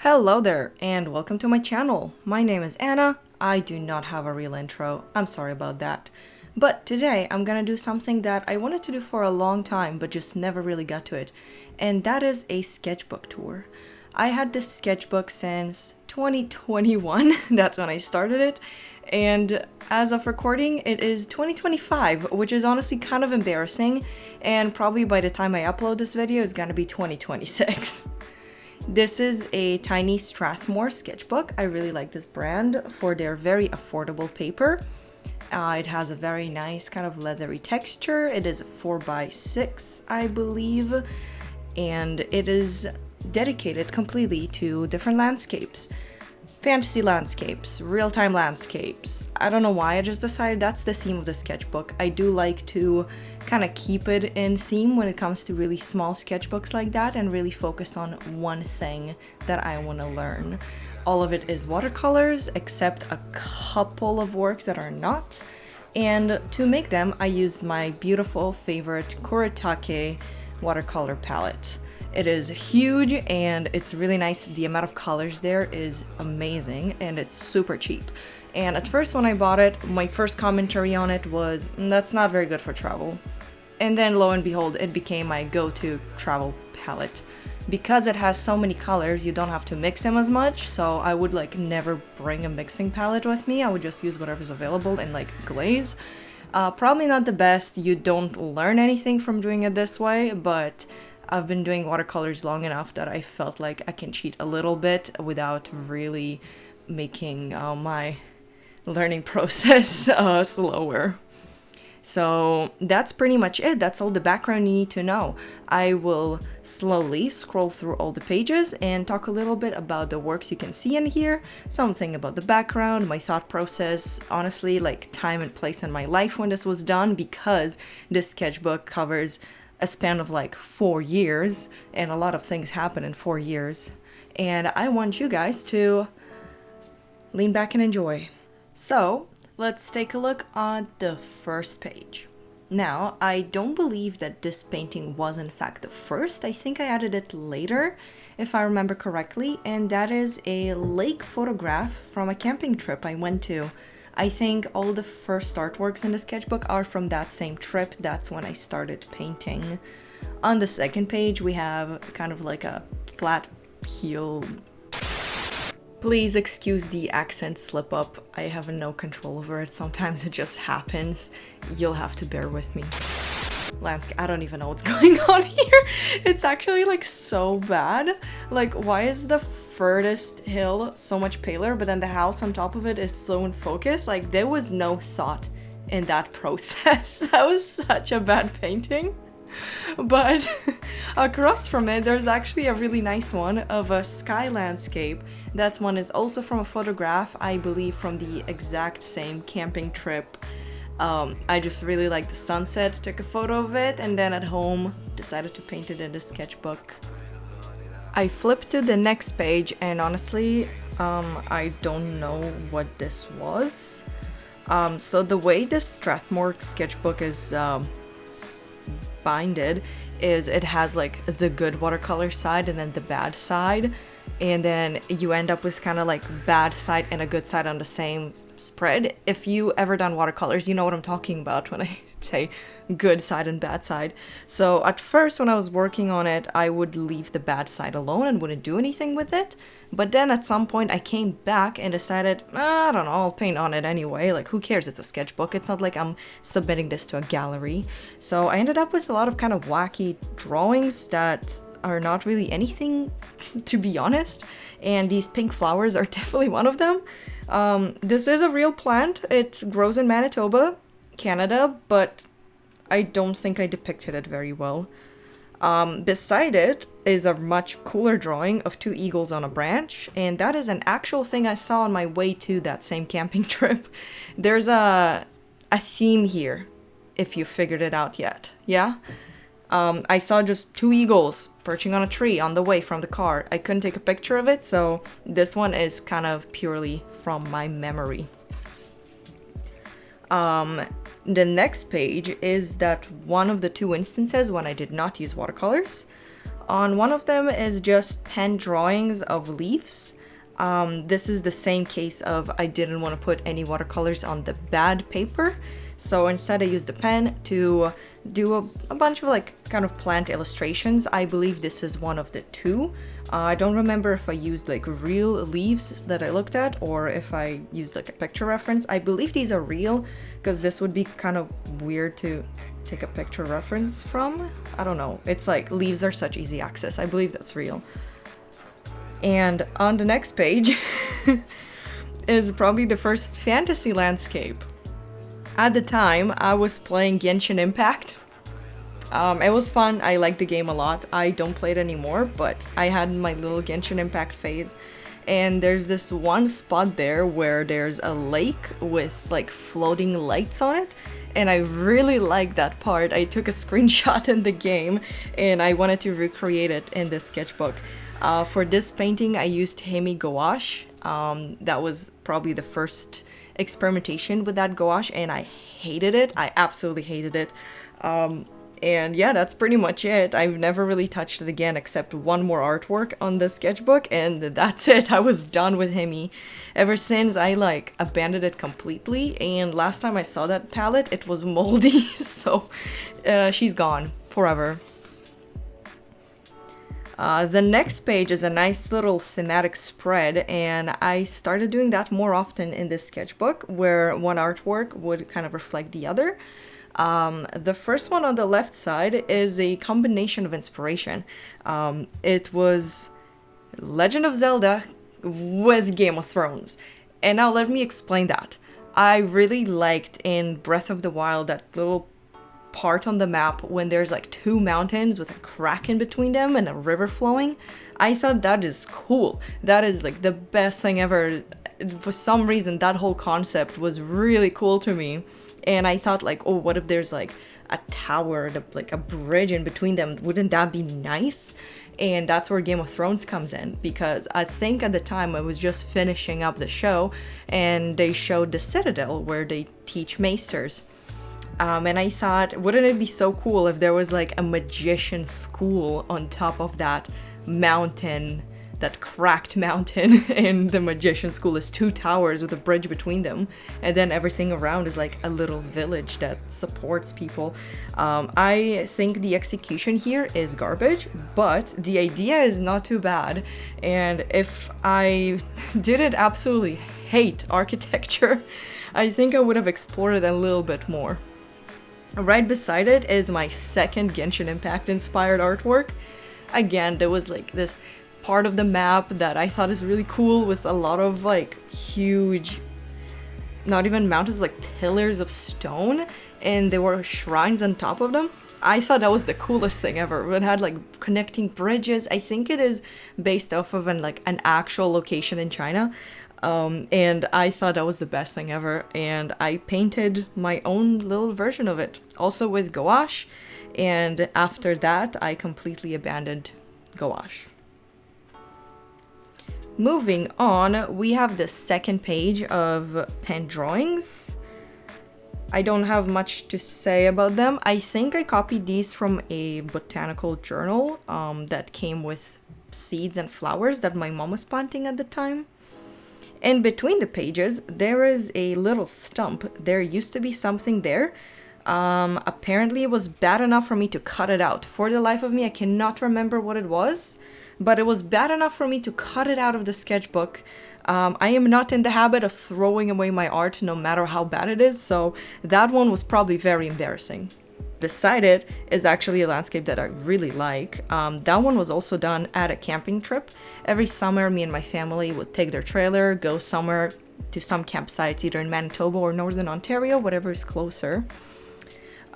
Hello there, and welcome to my channel. My name is Anna. I do not have a real intro. I'm sorry about that. But today I'm gonna do something that I wanted to do for a long time, but just never really got to it. And that is a sketchbook tour. I had this sketchbook since 2021. That's when I started it. And as of recording, it is 2025, which is honestly kind of embarrassing. And probably by the time I upload this video, it's gonna be 2026. This is a tiny Strathmore sketchbook. I really like this brand for their very affordable paper. It has a very nice kind of leathery texture. It is 4x6, I believe, and it is dedicated completely to different landscapes. Fantasy landscapes, real-time landscapes. I don't know why, I just decided that's the theme of the sketchbook. I do like to kind of keep it in theme when it comes to really small sketchbooks like that and really focus on one thing that I want to learn. All of it is watercolors except a couple of works that are not. And to make them, I used my beautiful favorite Kuretake watercolor palette. It is huge and it's really nice. The amount of colors there is amazing and it's super cheap. And at first when I bought it, my first commentary on it was, that's not very good for travel. And then lo and behold, it became my go-to travel palette. Because it has so many colors, you don't have to mix them as much, so I would never bring a mixing palette with me. I would just use whatever's available and glaze. Probably not the best. You don't learn anything from doing it this way, but I've been doing watercolors long enough that I felt like I can cheat a little bit without really making my learning process slower. So that's pretty much it. That's all the background you need to know. I will slowly scroll through all the pages and talk a little bit about the works you can see in here, something about the background, my thought process, honestly, time and place in my life when this was done, because this sketchbook covers a span of 4 years, and a lot of things happen in 4 years. And I want you guys to lean back and enjoy. So, let's take a look at the first page. Now, I don't believe that this painting was in fact the first. I think I added it later, if I remember correctly, and that is a lake photograph from a camping trip I went to. I think all the first artworks in the sketchbook are from that same trip. That's when I started painting. On the second page, we have kind of a flat heel. Please excuse the accent slip up. I have no control over it. Sometimes it just happens. You'll have to bear with me. Landscape. I don't even know what's going on here. It's actually so bad. Why is the furthest hill so much paler, but then the house on top of it is so in focus? There was no thought in that process. That was such a bad painting. But across from it, there's actually a really nice one of a sky landscape. That one is also from a photograph, I believe from the exact same camping trip. I just really liked the sunset, took a photo of it, and then at home decided to paint it in the sketchbook. I flipped to the next page, and honestly, I don't know what this was. So the way this Strathmore sketchbook is binded is it has the good watercolor side and then the bad side, and then you end up with kind of bad side and a good side on the same spread. If you ever done watercolors, you know what I'm talking about when I say good side and bad side. So at first when I was working on it, I would leave the bad side alone and wouldn't do anything with it. But then at some point I came back and decided, I don't know, I'll paint on it anyway. Who cares? It's a sketchbook. It's not like I'm submitting this to a gallery. So I ended up with a lot of kind of wacky drawings that are not really anything, to be honest. And these pink flowers are definitely one of them. This is a real plant. It grows in Manitoba, Canada, but I don't think I depicted it very well. Beside it is a much cooler drawing of two eagles on a branch, and that is an actual thing I saw on my way to that same camping trip. There's a theme here, if you figured it out yet, yeah? I saw just two eagles perching on a tree on the way from the car. I couldn't take a picture of it, so this one is kind of purely from my memory. The next page is that one of the two instances when I did not use watercolors. On one of them is just pen drawings of leaves. This is the same case of I didn't want to put any watercolors on the bad paper, so instead I used the pen to do a bunch of like kind of plant illustrations. I believe this is one of the two. I don't remember if I used like real leaves that I looked at or if I used like a picture reference. I believe these are real because this would be kind of weird to take a picture reference from. I don't know. It's like leaves are such easy access. I believe that's real. And on the next page is probably the first fantasy landscape. At the time, I was playing Genshin Impact. It was fun. I liked the game a lot. I don't play it anymore, but I had my little Genshin Impact phase. And there's this one spot there where there's a lake with like floating lights on it. And I really liked that part. I took a screenshot in the game and I wanted to recreate it in the sketchbook. For this painting, I used Hemi gouache. That was probably the first experimentation with that gouache, and I hated it. I absolutely hated it. And yeah, that's pretty much it. I've never really touched it again except one more artwork on the sketchbook, and that's it. I was done with Hemi. Ever since, I like abandoned it completely, and last time I saw that palette, it was moldy, so she's gone forever. The next page is a nice little thematic spread, and I started doing that more often in this sketchbook, where one artwork would kind of reflect the other. The first one on the left side is a combination of inspiration. It was Legend of Zelda with Game of Thrones. And now let me explain that. I really liked in Breath of the Wild that little part on the map when there's like two mountains with a crack in between them and a river flowing. I thought that is cool. That is like the best thing ever. For some reason, that whole concept was really cool to me. And I thought like, oh, what if there's like a tower, like a bridge in between them? Wouldn't that be nice? And that's where Game of Thrones comes in, because I think at the time I was just finishing up the show and they showed the Citadel where they teach maesters. And I thought, wouldn't it be so cool if there was like a magician school on top of that mountain, that cracked mountain, and the magician school is two towers with a bridge between them, and then everything around is like a little village that supports people. I think the execution here is garbage, but the idea is not too bad, and if I didn't absolutely hate architecture, I think I would have explored it a little bit more. Right beside it is my second Genshin Impact inspired artwork. Again, there was like this part of the map that I thought is really cool with a lot of like huge, not even mountains, like pillars of stone, and there were shrines on top of them. I thought that was the coolest thing ever. It had like connecting bridges. I think it is based off of an actual location in China. And I thought that was the best thing ever, and I painted my own little version of it, also with gouache, and after that I completely abandoned gouache. Moving on, we have the second page of pen drawings. I don't have much to say about them. I think I copied these from a botanical journal that came with seeds and flowers that my mom was planting at the time. And between the pages, there is a little stump. There used to be something there. Apparently it was bad enough for me to cut it out. For the life of me, I cannot remember what it was, but it was bad enough for me to cut it out of the sketchbook. I am not in the habit of throwing away my art no matter how bad it is, so that one was probably very embarrassing. Beside it is actually a landscape that I really like. That one was also done at a camping trip. Every summer, me and my family would take their trailer, go somewhere to some campsites, either in Manitoba or Northern Ontario, whatever is closer.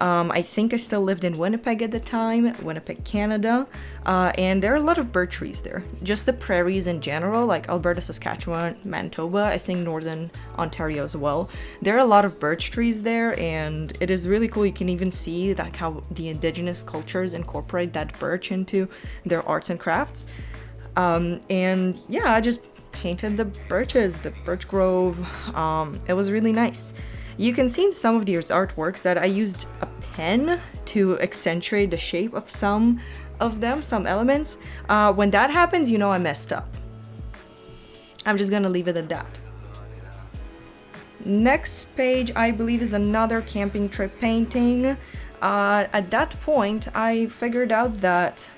I think I still lived in Winnipeg at the time, Winnipeg, Canada, and there are a lot of birch trees there. Just the prairies in general, like Alberta, Saskatchewan, Manitoba, I think Northern Ontario as well. There are a lot of birch trees there, and it is really cool. You can even see like how the indigenous cultures incorporate that birch into their arts and crafts. And yeah, I just painted the birches, the birch grove. It was really nice. You can see in some of these artworks that I used a pen to accentuate the shape of some of them, some elements. When that happens, you know I messed up. I'm just gonna leave it at that. Next page, I believe, is another camping trip painting. At that point, I figured out that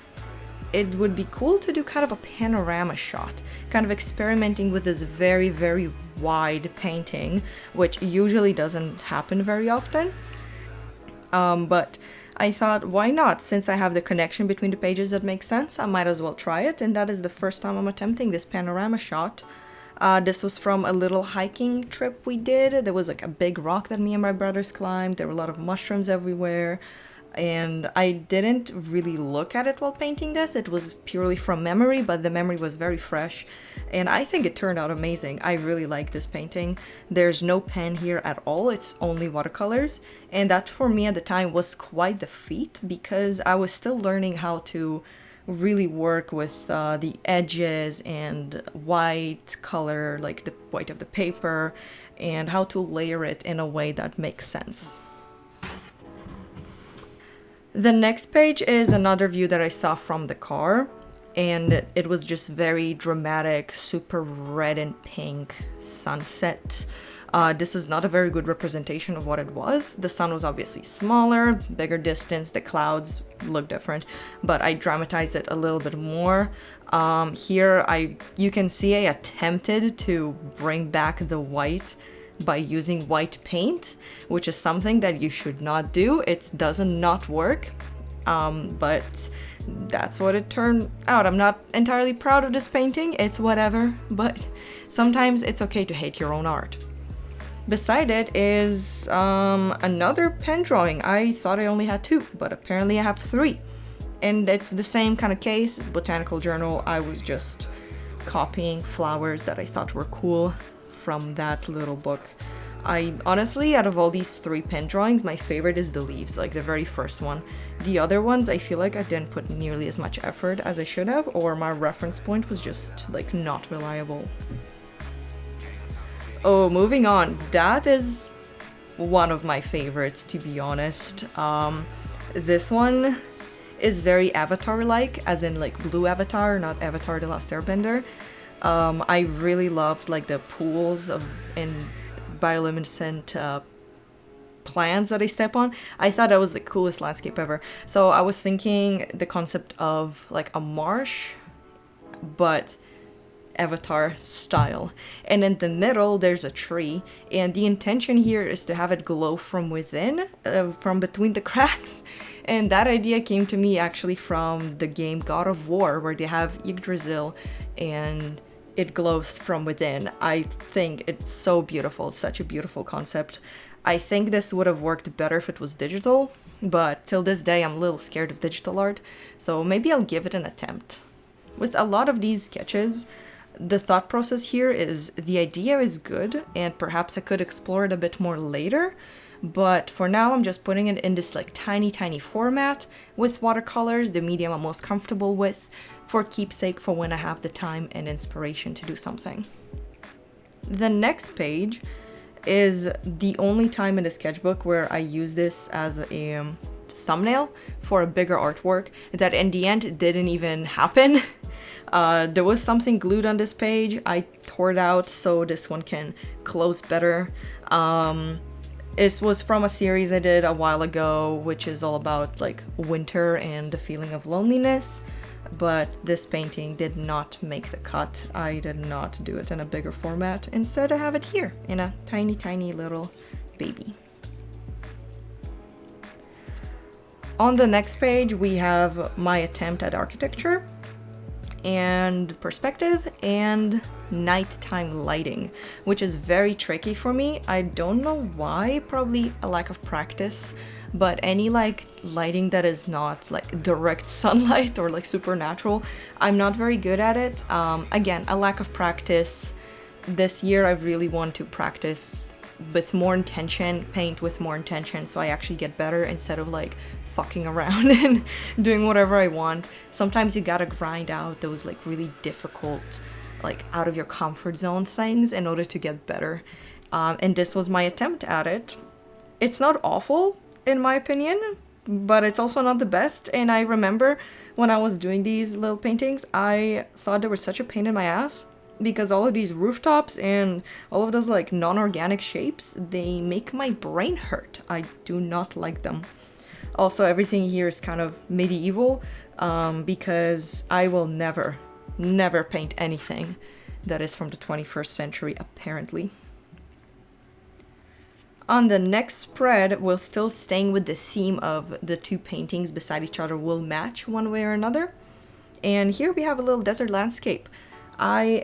it would be cool to do kind of a panorama shot, kind of experimenting with this very, very wide painting, which usually doesn't happen very often. But I thought, why not? Since I have the connection between the pages that makes sense, I might as well try it, and that is the first time I'm attempting this panorama shot. This was from a little hiking trip we did. There was like a big rock that me and my brothers climbed. There were a lot of mushrooms everywhere. And I didn't really look at it while painting this. It was purely from memory, but the memory was very fresh. And I think it turned out amazing. I really like this painting. There's no pen here at all. It's only watercolors. And that for me at the time was quite the feat because I was still learning how to really work with the edges and white color, like the white of the paper, and how to layer it in a way that makes sense. The next page is another view that I saw from the car, and it was just very dramatic, super red and pink sunset. This is not a very good representation of what it was. The sun was obviously smaller, bigger distance, the clouds look different, but I dramatized it a little bit more. Here, you can see I attempted to bring back the white by using white paint, which is something that you should not do. It doesn't not work, but that's what it turned out. I'm not entirely proud of this painting, it's whatever, but sometimes it's okay to hate your own art. Beside it is another pen drawing. I thought I only had 2, but apparently I have 3. And it's the same kind of case, botanical journal. I was just copying flowers that I thought were cool from that little book. I honestly, out of all these 3 pen drawings, my favorite is the leaves, like the very first one. The other ones, I feel like I didn't put nearly as much effort as I should have, or my reference point was just like not reliable. Oh, moving on. That is one of my favorites, to be honest. This one is very Avatar-like, as in like Blue Avatar, not Avatar The Last Airbender. I really loved like the pools in bioluminescent plants that I step on. I thought that was the coolest landscape ever. So I was thinking the concept of like a marsh, but Avatar style. And in the middle there's a tree, and the intention here is to have it glow from within, from between the cracks. And that idea came to me actually from the game God of War, where they have Yggdrasil and it glows from within. I think it's so beautiful. It's such a beautiful concept. I think this would have worked better if it was digital, but till this day I'm a little scared of digital art, so maybe I'll give it an attempt. With a lot of these sketches, the thought process here is the idea is good, and perhaps I could explore it a bit more later, but for now I'm just putting it in this like tiny format with watercolors, the medium I'm most comfortable with, for keepsake for when I have the time and inspiration to do something. The next page is the only time in the sketchbook where I use this as a thumbnail for a bigger artwork that in the end didn't even happen. There was something glued on this page. I tore it out so this one can close better. This was from a series I did a while ago, which is all about like winter and the feeling of loneliness. But this painting did not make the cut. I did not do it in a bigger format. Instead, I have it here in a tiny little baby. On the next page, we have my attempt at architecture and perspective and nighttime lighting, which is very tricky for me. I don't know why, probably a lack of practice, but any like lighting that is not like direct sunlight or like supernatural, I'm not very good at it. Again, a lack of practice. This year I really want to practice with more intention, paint with more intention, so I actually get better instead of like fucking around and doing whatever I want. Sometimes you gotta grind out those like really difficult, like out of your comfort zone things in order to get better. And this was my attempt at it. It's not awful, in my opinion. but it's also not the best. And I remember when I was doing these little paintings, I thought they were such a pain in my ass because all of these rooftops and all of those like non-organic shapes, they make my brain hurt. I do not like them. Also, everything here is kind of medieval, because I will never, never paint anything that is from the 21st century, apparently. On the next spread, we're still staying with the theme of the two paintings beside each other will match one way or another. And here we have a little desert landscape. I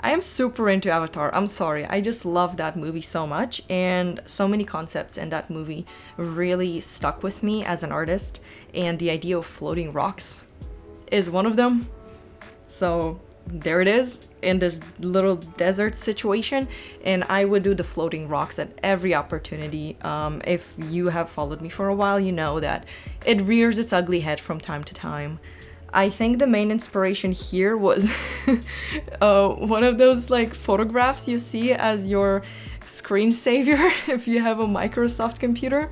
am super into Avatar. I'm sorry. I just love that movie so much, and so many concepts in that movie really stuck with me as an artist, and the idea of floating rocks is one of them. So there it is in this little desert situation, and I would do the floating rocks at every opportunity. If you have followed me for a while, you know that it rears its ugly head from time to time. I think the main inspiration here was one of those like photographs you see as your screensaver if you have a Microsoft computer.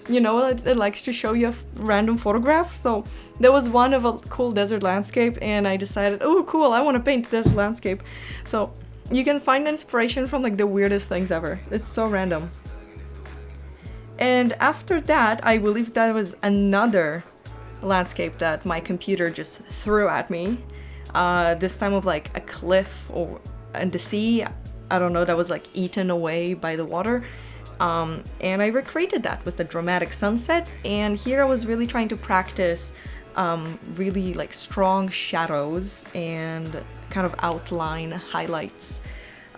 You know, it likes to show you a random photograph. So there was one of a cool desert landscape, and I decided, oh cool, I want to paint the desert landscape. So you can find inspiration from like the weirdest things ever. It's so random. And after that, I believe that was another landscape that my computer just threw at me. This time of like a cliff or and the sea. I don't know, that was like eaten away by the water. And I recreated that with the dramatic sunset. And here I was really trying to practice really like strong shadows and kind of outline highlights.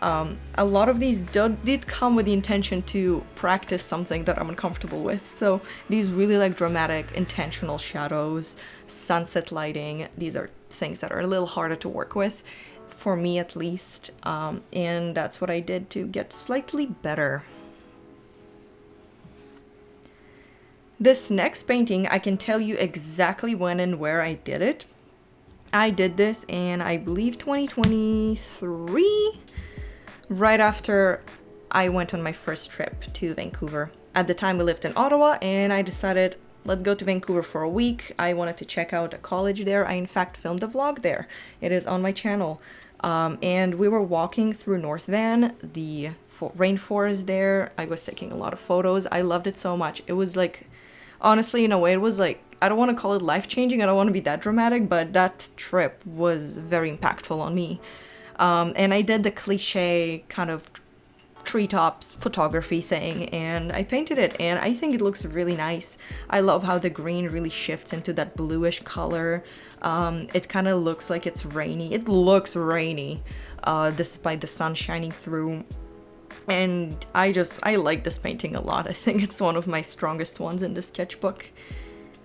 A lot of these did come with the intention to practice something that I'm uncomfortable with. So these really like dramatic, intentional shadows, sunset lighting, these are things that are a little harder to work with, for me at least. And that's what I did to get slightly better. This next painting, I can tell you exactly when and where I did it. I did this in, I believe, 2023, right after I went on my first trip to Vancouver. At the time, we lived in Ottawa, and I decided, let's go to Vancouver for a week. I wanted to check out a college there. I, in fact, filmed a vlog there. It is on my channel. And we were walking through North Van, the rainforest there. I was taking a lot of photos. I loved it so much. It was like, honestly, in a way, it was like, I don't want to call it life-changing. I don't want to be that dramatic, but that trip was very impactful on me. And I did the cliche kind of treetops photography thing, and I painted it, and I think it looks really nice. I love how the green really shifts into that bluish color. It kind of looks like it's rainy. It looks rainy, despite the sun shining through. And I like this painting a lot. I think it's one of my strongest ones in the sketchbook.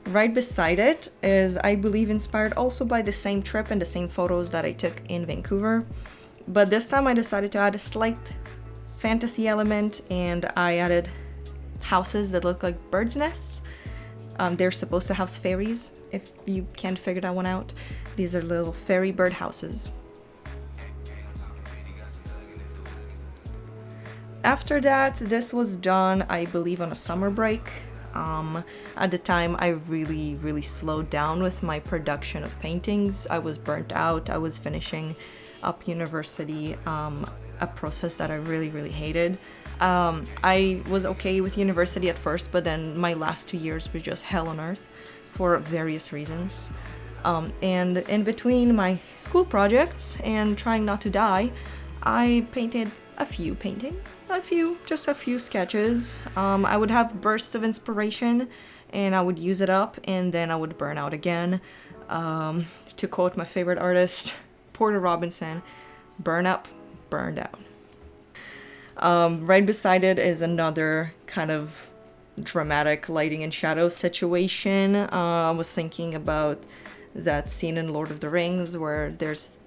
Right beside it is, I believe, inspired also by the same trip and the same photos that I took in Vancouver. But this time I decided to add a slight fantasy element, and I added houses that look like birds' nests. They're supposed to house fairies, if you can't figure that one out. These are little fairy bird houses. After that, this was done, I believe, on a summer break. At the time, I really slowed down with my production of paintings. I was burnt out. I was finishing up university, a process that I really hated. I was okay with university at first, but then my last 2 years was just hell on earth for various reasons. And in between my school projects and trying not to die, I painted just a few sketches. I would have bursts of inspiration and I would use it up, and then I would burn out again. To quote my favorite artist, Porter Robinson, burn up, burn down. Right beside it is another kind of dramatic lighting and shadow situation. I was thinking about that scene in Lord of the Rings where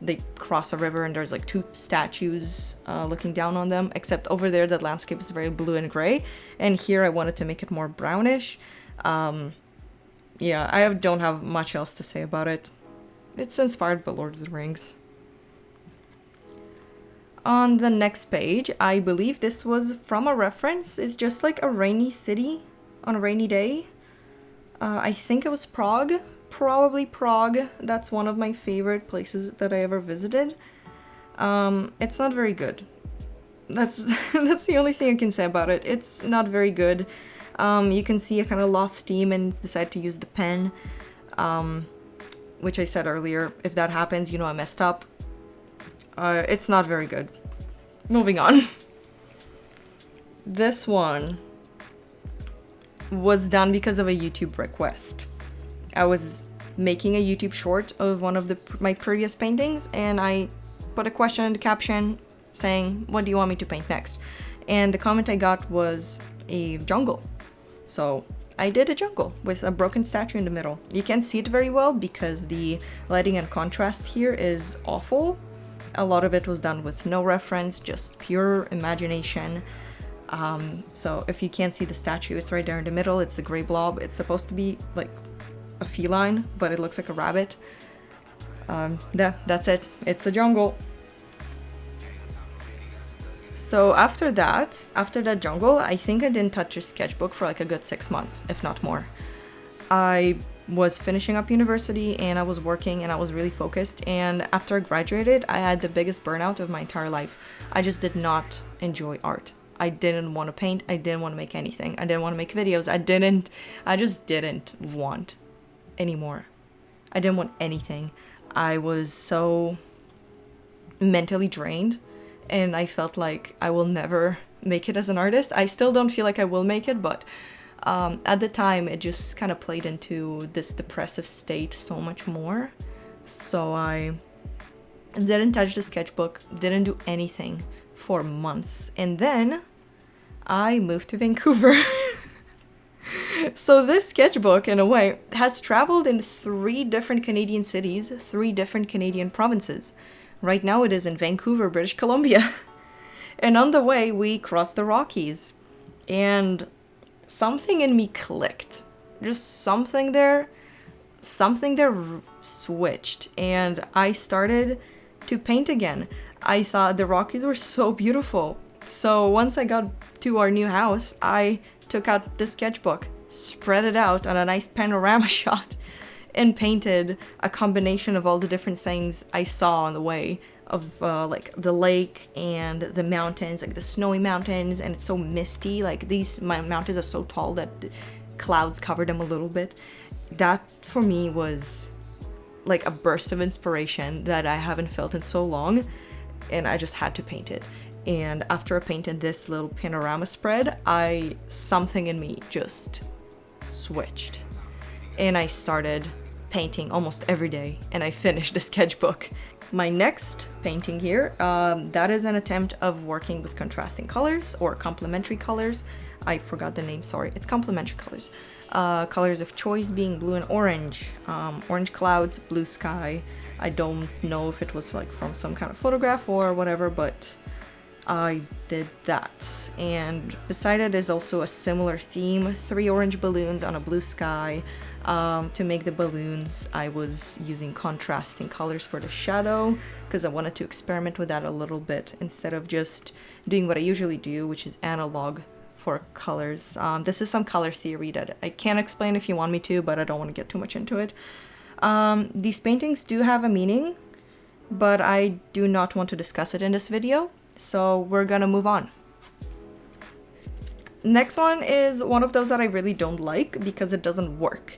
they cross a river and there's like two statues looking down on them, except over there the landscape is very blue and gray, and here I wanted to make it more brownish. Yeah, I don't have much else to say about it. It's inspired by Lord of the Rings. On the next page, I believe this was from a reference. It's just like a rainy city on a rainy day. I think it was Prague. Probably Prague. That's one of my favorite places that I ever visited. It's not very good. That's the only thing I can say about it. It's not very good. You can see I kind of lost steam and decided to use the pen. Which I said earlier, if that happens, you know I messed up. It's not very good. Moving on. This one was done because of a YouTube request. I was making a YouTube short of one of my previous paintings, and I put a question in the caption saying, what do you want me to paint next? And the comment I got was a jungle. So I did a jungle with a broken statue in the middle. You can't see it very well because the lighting and contrast here is awful. A lot of it was done with no reference, just pure imagination. So if you can't see the statue, it's right there in the middle. It's the gray blob. It's supposed to be like a feline, but it looks like a rabbit. That's it. It's a jungle. So after that jungle, I think I didn't touch a sketchbook for like a good 6 months, if not more. I was finishing up university and I was working and I was really focused, and after I graduated, I had the biggest burnout of my entire life. I just did not enjoy art. I didn't want to paint. I didn't want to make anything. I didn't want to make videos. I just didn't want anymore. I didn't want anything. I was so mentally drained, and I felt like I will never make it as an artist. I still don't feel like I will make it, but at the time it just kind of played into this depressive state so much more. So I didn't touch the sketchbook, didn't do anything for months, and then I moved to Vancouver. So this sketchbook, in a way, has traveled in 3 different Canadian cities, 3 different Canadian provinces. Right now it is in Vancouver, British Columbia. And on the way, we crossed the Rockies. And something in me clicked. Just something there switched. And I started to paint again. I thought the Rockies were so beautiful. So once I got to our new house, I took out the sketchbook, spread it out on a nice panorama shot, and painted a combination of all the different things I saw on the way, of like the lake and the mountains, like the snowy mountains, and it's so misty. Like these mountains are so tall that clouds cover them a little bit. That for me was like a burst of inspiration that I haven't felt in so long, and I just had to paint it. And after I painted this little panorama spread, something in me just switched, and I started painting almost every day, and I finished the sketchbook. My next painting here, that is an attempt of working with contrasting colors or complementary colors. I forgot the name, sorry. It's complementary colors. Colors of choice being blue and orange. Orange clouds, blue sky. I don't know if it was like from some kind of photograph or whatever, but I did that. And beside it is also a similar theme, 3 orange balloons on a blue sky. To make the balloons, I was using contrasting colors for the shadow because I wanted to experiment with that a little bit instead of just doing what I usually do, which is analog for colors. This is some color theory that I can't explain if you want me to, but I don't want to get too much into it. These paintings do have a meaning, but I do not want to discuss it in this video. So we're gonna move on. Next one is one of those that I really don't like because it doesn't work.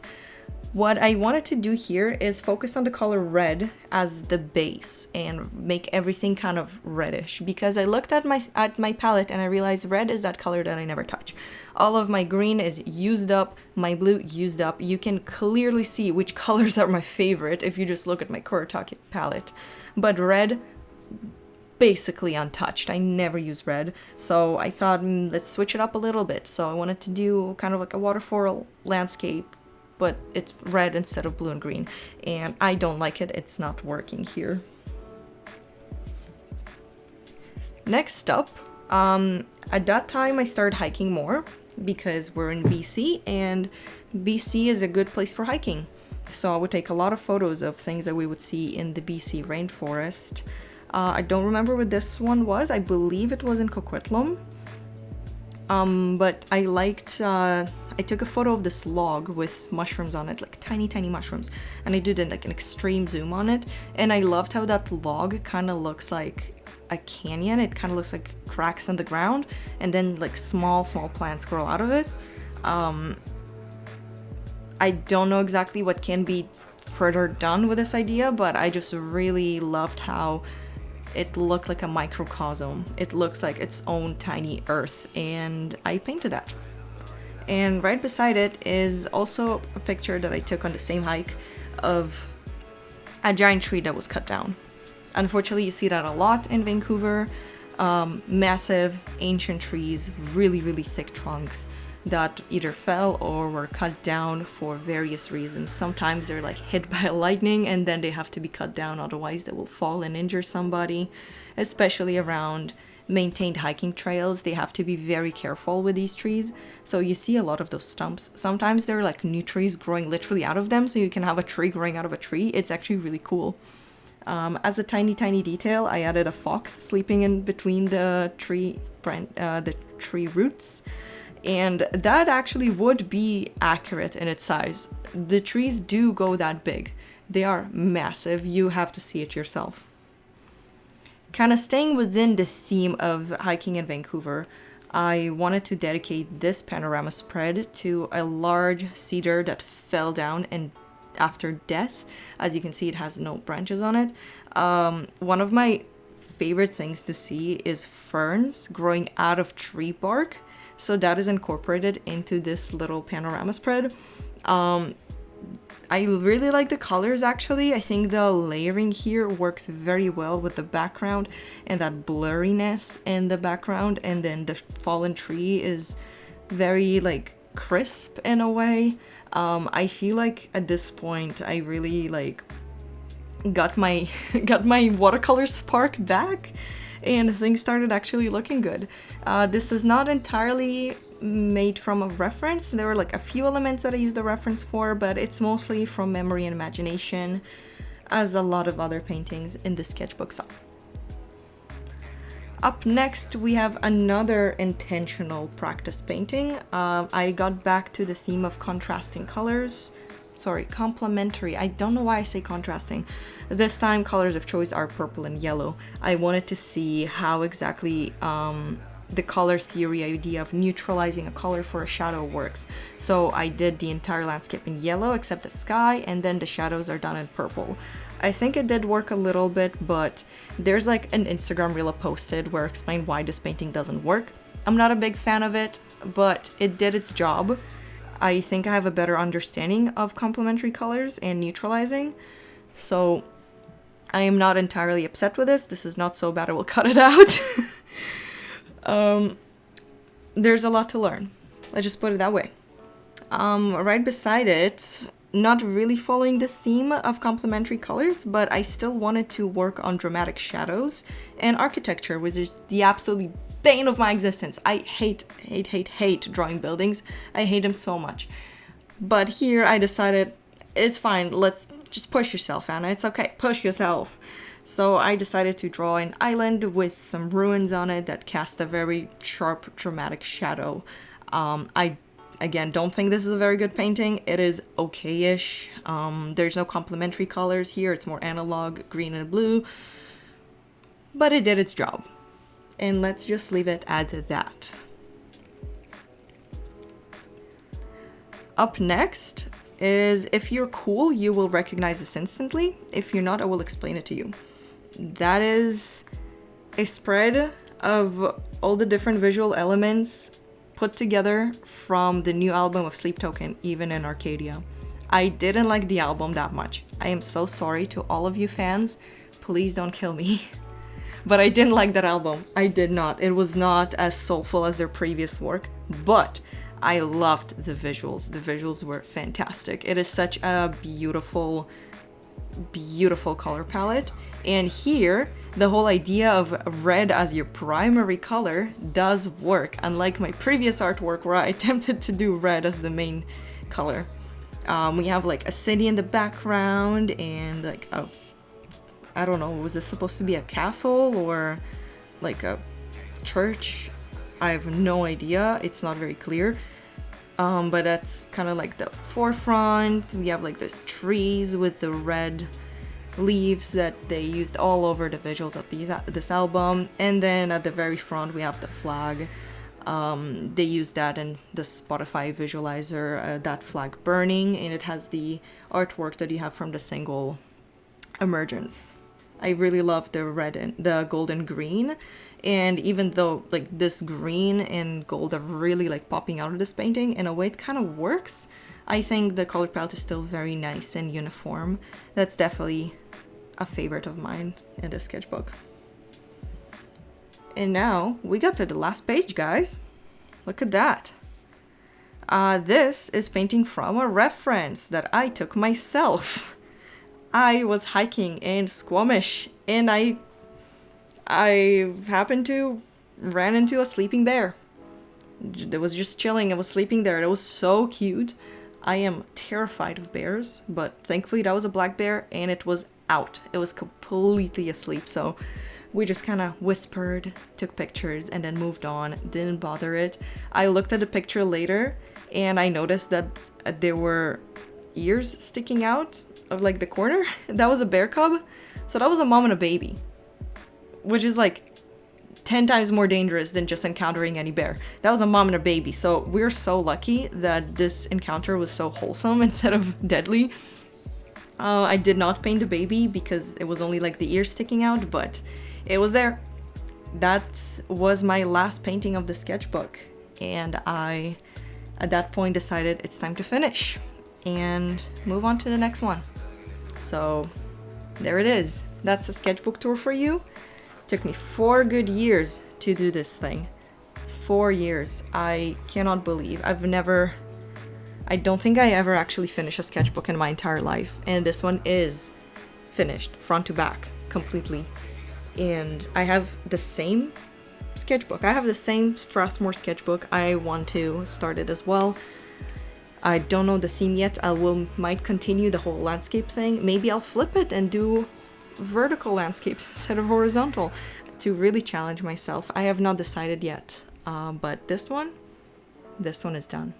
What I wanted to do here is focus on the color red as the base and make everything kind of reddish, because I looked at my palette and I realized red is that color that I never touch. All of my green is used up, my blue used up. You can clearly see which colors are my favorite if you just look at my Kuretake palette. But red, basically untouched. I never use red, so I thought let's switch it up a little bit. So I wanted to do kind of like a waterfall landscape, but it's red instead of blue and green, and I don't like it. It's not working here. Next up, at that time I started hiking more because we're in BC, and BC is a good place for hiking. So I would take a lot of photos of things that we would see in the BC rainforest. I don't remember what this one was. I believe it was in Coquitlam. But I liked, I took a photo of this log with mushrooms on it, like tiny, tiny mushrooms. And I did like an extreme zoom on it. And I loved how that log kind of looks like a canyon. It kind of looks like cracks in the ground. And then like small plants grow out of it. I don't know exactly what can be further done with this idea, but I just really loved how it looked like a microcosm. It looks like its own tiny earth, and I painted that. And right beside it is also a picture that I took on the same hike of a giant tree that was cut down. Unfortunately, you see that a lot in Vancouver. Massive ancient trees, really, really thick trunks that either fell or were cut down for various reasons. Sometimes they're like hit by lightning and then they have to be cut down, otherwise they will fall and injure somebody. Especially around maintained hiking trails, they have to be very careful with these trees. So you see a lot of those stumps. Sometimes there are like new trees growing literally out of them, so you can have a tree growing out of a tree. It's actually really cool. As a tiny detail, I added a fox sleeping in between the tree roots. And that actually would be accurate in its size. The trees do go that big. They are massive. You have to see it yourself. Kind of staying within the theme of hiking in Vancouver, I wanted to dedicate this panorama spread to a large cedar that fell down and after death. As you can see, it has no branches on it. One of my favorite things to see is ferns growing out of tree bark. So that is incorporated into this little panorama spread. I really like the colors actually. I think the layering here works very well with the background and that blurriness in the background. And then the fallen tree is very like crisp in a way. I feel like at this point I really like got my watercolor spark back. And things started actually looking good. This is not entirely made from a reference. There were like a few elements that I used a reference for, but it's mostly from memory and imagination, as a lot of other paintings in the sketchbooks are. Up next, we have another intentional practice painting. I got back to the theme of contrasting colors. Sorry, complementary. I don't know why I say contrasting. This time, colors of choice are purple and yellow. I wanted to see how exactly the color theory idea of neutralizing a color for a shadow works. So I did the entire landscape in yellow except the sky, and then the shadows are done in purple. I think it did work a little bit, but there's like an Instagram reel I posted where I explained why this painting doesn't work. I'm not a big fan of it, but it did its job. I think I have a better understanding of complementary colors and neutralizing, so I am not entirely upset with this. This is not so bad I will cut it out. There's a lot to learn. Let's just put it that way. Right beside it, not really following the theme of complementary colors, but I still wanted to work on dramatic shadows and architecture, which is the absolutely bane of my existence. I hate drawing buildings. I hate them so much. But here I decided it's fine. Let's just push yourself, Anna. It's okay. Push yourself. So I decided to draw an island with some ruins on it that cast a very sharp, dramatic shadow. I, again, don't think this is a very good painting. It is okay-ish. There's no complementary colors here. It's more analog, green and blue. But it did its job. And let's just leave it at that. Up next is, if you're cool, you will recognize this instantly. If you're not, I will explain it to you. That is a spread of all the different visual elements put together from the new album of Sleep Token, Even in Arcadia. I didn't like the album that much. I am so sorry to all of you fans. Please don't kill me. But I didn't like that album. I did not. It was not as soulful as their previous work, but I loved the visuals. The visuals were fantastic. It is such a beautiful, beautiful color palette. And here, the whole idea of red as your primary color does work, unlike my previous artwork where I attempted to do red as the main color. We have like a city in the background and like a I don't know, was this supposed to be a castle or like a church? I have no idea. It's not very clear. But that's kind of like the forefront. We have like those trees with the red leaves that they used all over the visuals of this album. And then at the very front we have the flag. They used that in the Spotify visualizer, that flag burning, and it has the artwork that you have from the single Emergence. I really love the red and the gold and green, and even though like this green and gold are really like popping out of this painting, in a way it kind of works. I think the color palette is still very nice and uniform. That's definitely a favorite of mine in the sketchbook. And now we got to the last page, guys. Look at that. This is painting from a reference that I took myself. I was hiking in Squamish and I happened to ran into a sleeping bear. It was just chilling. It was sleeping there. It was so cute. I am terrified of bears, but thankfully that was a black bear and it was out. It was completely asleep, so we just kind of whispered, took pictures, and then moved on. Didn't bother it. I looked at the picture later and I noticed that there were ears sticking out of like the corner. That was a bear cub. So that was a mom and a baby, which is like 10 times more dangerous than just encountering any bear. That was a mom and a baby. So we're so lucky that this encounter was so wholesome instead of deadly. I did not paint the baby because it was only like the ears sticking out, but it was there. That was my last painting of the sketchbook, and I at that point decided it's time to finish and move on to the next one. So there it is. That's a sketchbook tour for you. Took me 4 good years to do this thing. 4 years. I cannot believe. I don't think I ever actually finished a sketchbook in my entire life. And this one is finished front to back completely. And I have the same sketchbook. I have the same Strathmore sketchbook. I want to start it as well. I don't know the theme yet. Might continue the whole landscape thing. Maybe I'll flip it and do vertical landscapes instead of horizontal to really challenge myself. I have not decided yet, but this one is done.